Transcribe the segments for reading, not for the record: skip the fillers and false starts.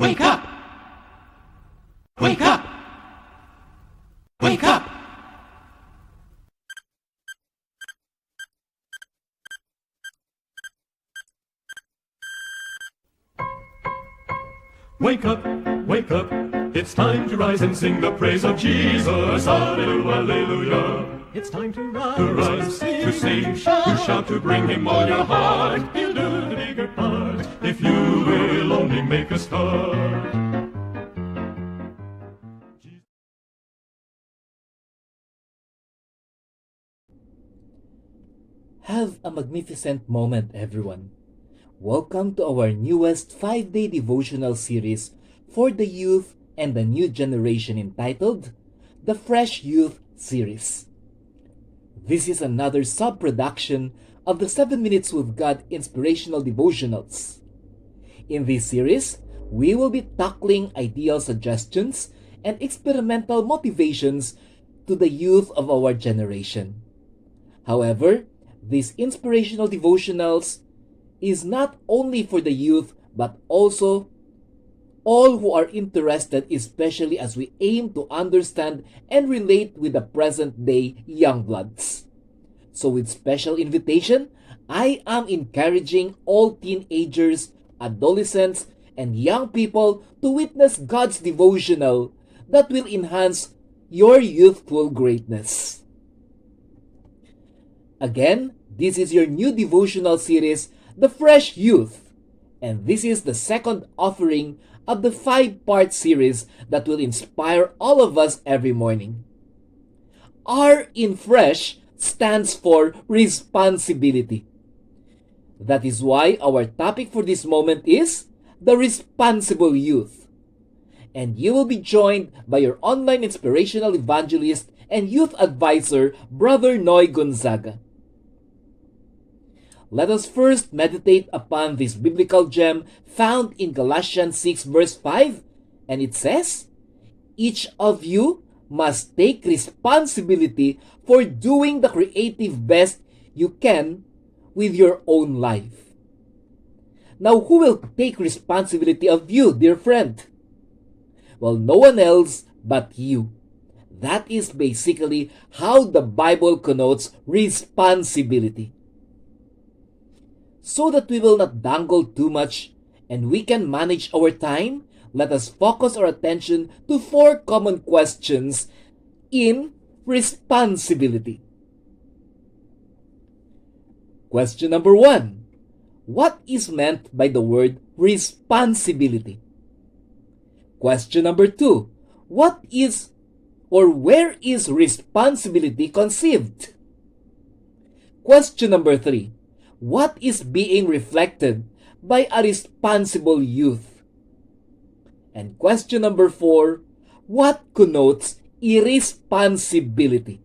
Wake up! Wake up! Wake up! Wake up, wake up, it's time to rise and sing the praise of Jesus. Hallelujah, hallelujah. It's time to rise, to sing, to shout, to bring him all your heart. He'll do the bigger part if you will only make a start. Have a magnificent moment, everyone. Welcome to our newest 5-day devotional series for the youth and the new generation entitled The Fresh Youth Series. This is another sub-production of the 7 Minutes with God inspirational devotionals. In this series, we will be tackling ideal suggestions and experimental motivations to the youth of our generation. However, these inspirational devotionals is not only for the youth but also all who are interested, especially as we aim to understand and relate with the present-day young bloods. So with special invitation, I am encouraging all teenagers, adolescents, and young people to witness God's devotional that will enhance your youthful greatness. Again, this is your new devotional series, The Fresh Youth, and this is the second offering of the 5-part series that will inspire all of us every morning. R in Fresh stands for responsibility. That is why our topic for this moment is the responsible youth. And you will be joined by your online inspirational evangelist and youth advisor, Brother Noy Gonzaga. Let us first meditate upon this biblical gem found in Galatians 6 verse 5, and it says, "Each of you must take responsibility for doing the creative best you can with your own life." Now, who will take responsibility of you, dear friend? Well, no one else but you. That is basically how the Bible connotes responsibility. So that we will not dangle too much and we can manage our time, let us focus our attention to 4 common questions in responsibility. Question number 1. What is meant by the word responsibility? Question number 2. What is or where is responsibility conceived? Question number 3. What is being reflected by a responsible youth? And question number 4, what connotes irresponsibility?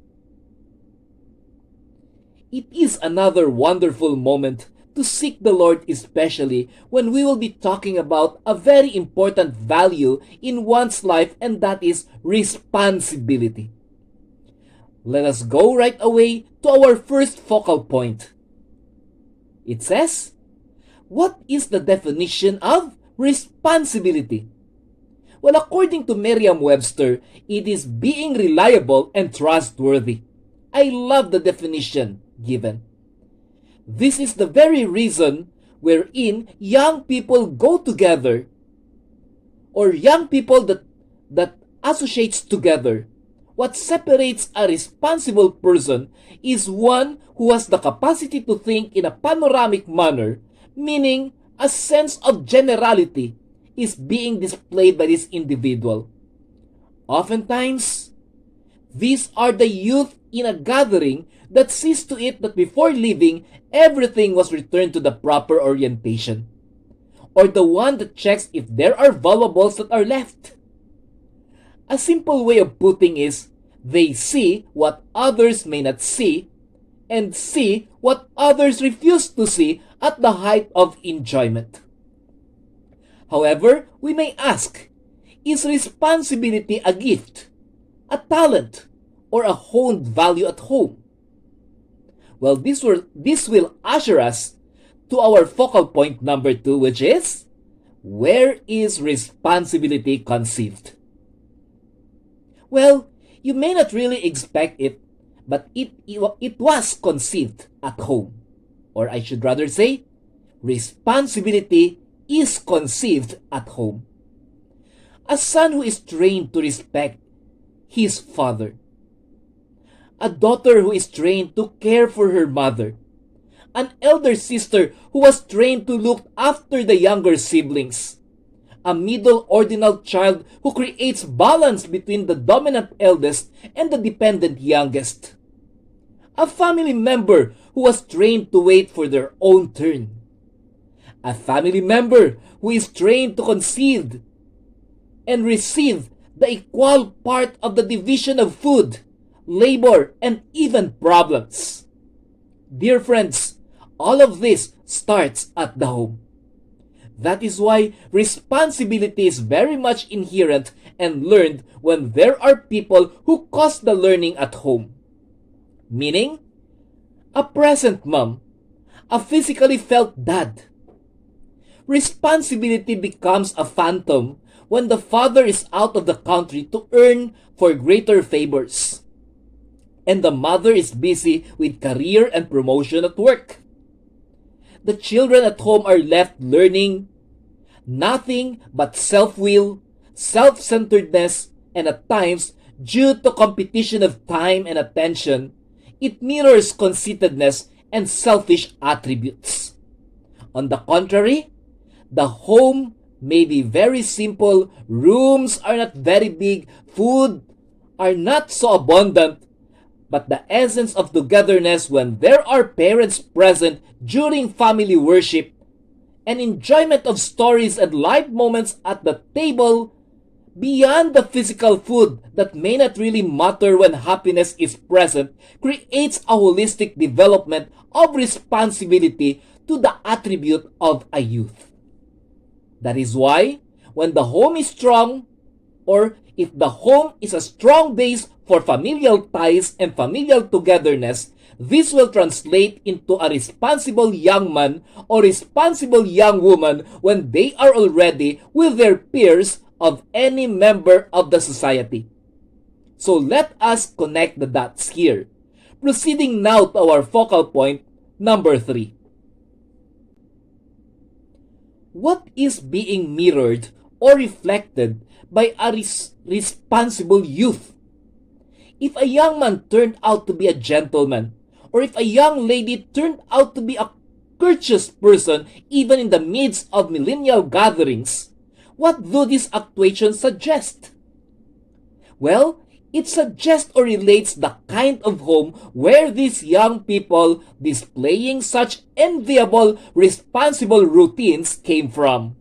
It is another wonderful moment to seek the Lord, especially when we will be talking about a very important value in one's life, and that is responsibility. Let us go right away to our first focal point. It says, what is the definition of responsibility? Well, according to Merriam-Webster, it is being reliable and trustworthy. I love the definition given. This is the very reason wherein young people go together, or young people that associates together. What separates a responsible person is one who has the capacity to think in a panoramic manner, meaning a sense of generality is being displayed by this individual. Oftentimes, these are the youth in a gathering that sees to it that before leaving, everything was returned to the proper orientation, or the one that checks if there are valuables that are left. A simple way of putting is, they see what others may not see, and see what others refuse to see at the height of enjoyment. However, we may ask, is responsibility a gift, a talent, or a honed value at home? Well, this will usher us to our focal point number 2, which is, Where is responsibility conceived? Well, you may not really expect it, but it was conceived at home. Or I should rather say, responsibility is conceived at home. A son who is trained to respect his father. A daughter who is trained to care for her mother. An elder sister who was trained to look after the younger siblings. A middle ordinal child who creates balance between the dominant eldest and the dependent youngest. A family member who was trained to wait for their own turn. A family member who is trained to concede and receive the equal part of the division of food, labor, and even problems. Dear friends, all of this starts at the home. That is why responsibility is very much inherent and learned when there are people who cause the learning at home. Meaning, a present mom, a physically felt dad. Responsibility becomes a phantom when the father is out of the country to earn for greater favors, and the mother is busy with career and promotion at work. The children at home are left learning nothing but self-will, self-centeredness, and at times, due to competition of time and attention, it mirrors conceitedness and selfish attributes. On the contrary, the home may be very simple, rooms are not very big, food are not so abundant, but the essence of togetherness when there are parents present during family worship and enjoyment of stories and live moments at the table beyond the physical food that may not really matter when happiness is present creates a holistic development of responsibility to the attribute of a youth. That is why, when the home is strong, or if the home is a strong base for familial ties and familial togetherness, this will translate into a responsible young man or responsible young woman when they are already with their peers of any member of the society. So let us connect the dots here. Proceeding now to our focal point, number 3. What is being mirrored or reflected by a responsible youth? If a young man turned out to be a gentleman, or if a young lady turned out to be a courteous person even in the midst of millennial gatherings, what do these actuations suggest? Well, it suggests or relates the kind of home where these young people displaying such enviable, responsible routines came from.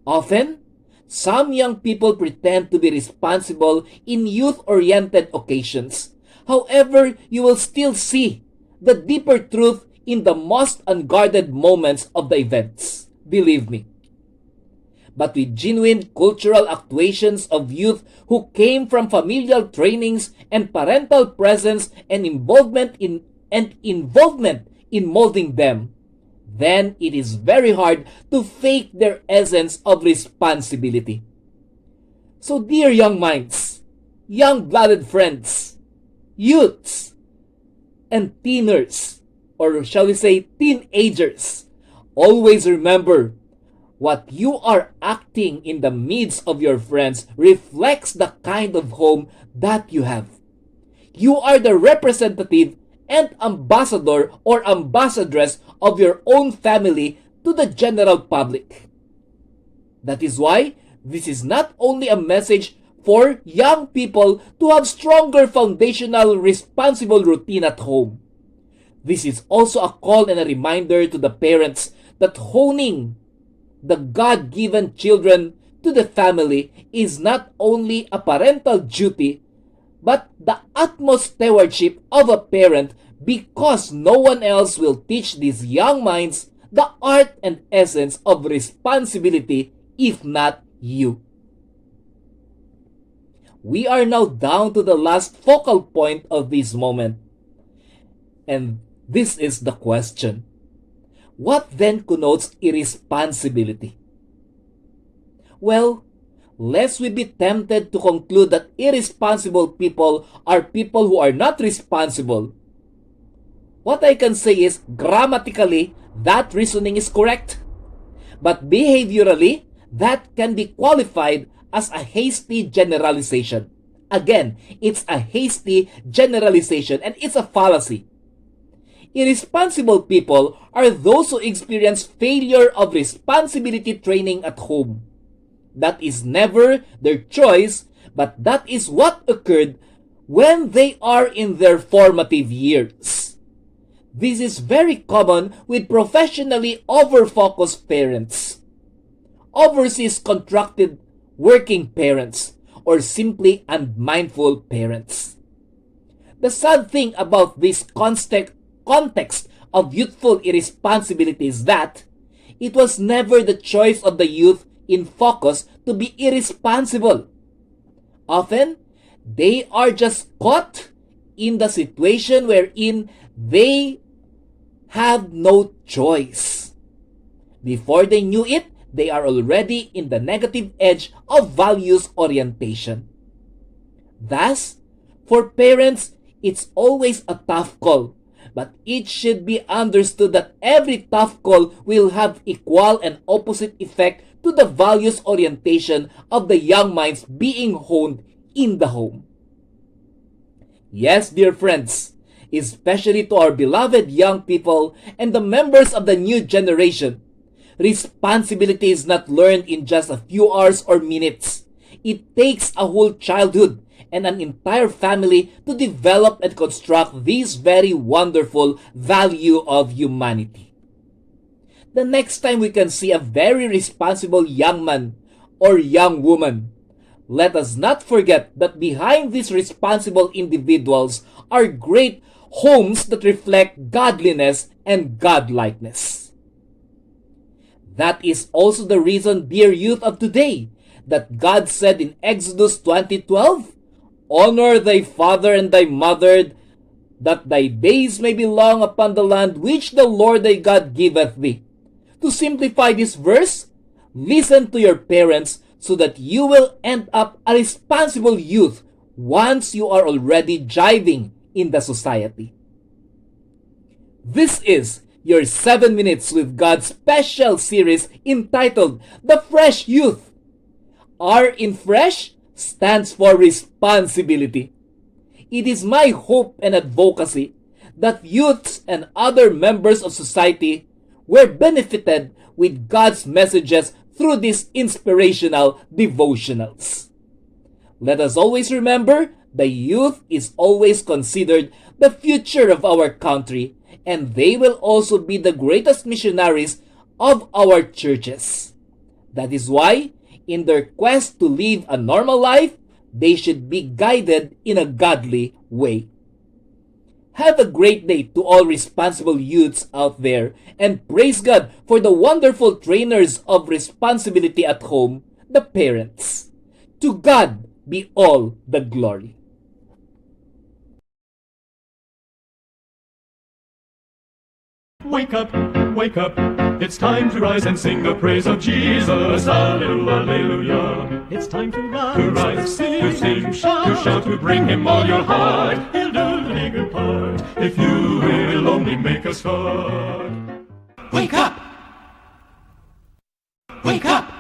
Often, some young people pretend to be responsible in youth-oriented occasions. However, you will still see the deeper truth in the most unguarded moments of the events. Believe me. But with genuine cultural actuations of youth who came from familial trainings and parental presence and involvement in molding them, then it is very hard to fake their essence of responsibility. So dear young minds, young-blooded friends, youths, and teeners, or shall we say teenagers, always remember what you are acting in the midst of your friends reflects the kind of home that you have. You are the representative and ambassador or ambassadress of your own family to the general public. That is why this is not only a message for young people to have stronger foundational responsible routine at home. This is also a call and a reminder to the parents that honing the God-given children to the family is not only a parental duty, but the utmost stewardship of a parent, because no one else will teach these young minds the art and essence of responsibility if not you. We are now down to the last focal point of this moment. And this is the question. What then connotes irresponsibility? Well, lest we be tempted to conclude that irresponsible people are people who are not responsible. What I can say is, grammatically, that reasoning is correct. But behaviorally, that can be qualified as a hasty generalization. Again, it's a hasty generalization and it's a fallacy. Irresponsible people are those who experience failure of responsibility training at home. That is never their choice, but that is what occurred when they are in their formative years. This is very common with professionally over-focused parents, overseas contracted working parents, or simply unmindful parents. The sad thing about this context of youthful irresponsibility is that it was never the choice of the youth in focus to be irresponsible. Often, they are just caught in the situation wherein they have no choice. Before they knew it, they are already in the negative edge of values orientation. Thus, for parents, it's always a tough call, but it should be understood that every tough call will have equal and opposite effect to the values orientation of the young minds being honed in the home. Yes, dear friends, especially to our beloved young people and the members of the new generation, responsibility is not learned in just a few hours or minutes. It takes a whole childhood and an entire family to develop and construct this very wonderful value of humanity. The next time we can see a very responsible young man or young woman, let us not forget that behind these responsible individuals are great homes that reflect godliness and godlikeness. That is also the reason, dear youth of today, that God said in Exodus 20:12, "Honor thy father and thy mother, that thy days may be long upon the land which the Lord thy God giveth thee." To simplify this verse, listen to your parents so that you will end up a responsible youth once you are already jiving in the society. This is your 7 Minutes with God special series entitled The Fresh Youth. R in fresh stands for responsibility. It is my hope and advocacy that youths and other members of society were benefited with God's messages through these inspirational devotionals. Let us always remember the youth is always considered the future of our country, and they will also be the greatest missionaries of our churches. That is why, in their quest to live a normal life, they should be guided in a godly way. Have a great day to all responsible youths out there, and praise God for the wonderful trainers of responsibility at home, the parents. To God be all the glory. Wake up, wake up, it's time to rise and sing the praise of Jesus. Hallelujah, hallelujah. It's time to rise, to sing, to shout, to bring him all your heart. He'll do the bigger part, if you will only make a start. Wake up! Wake up!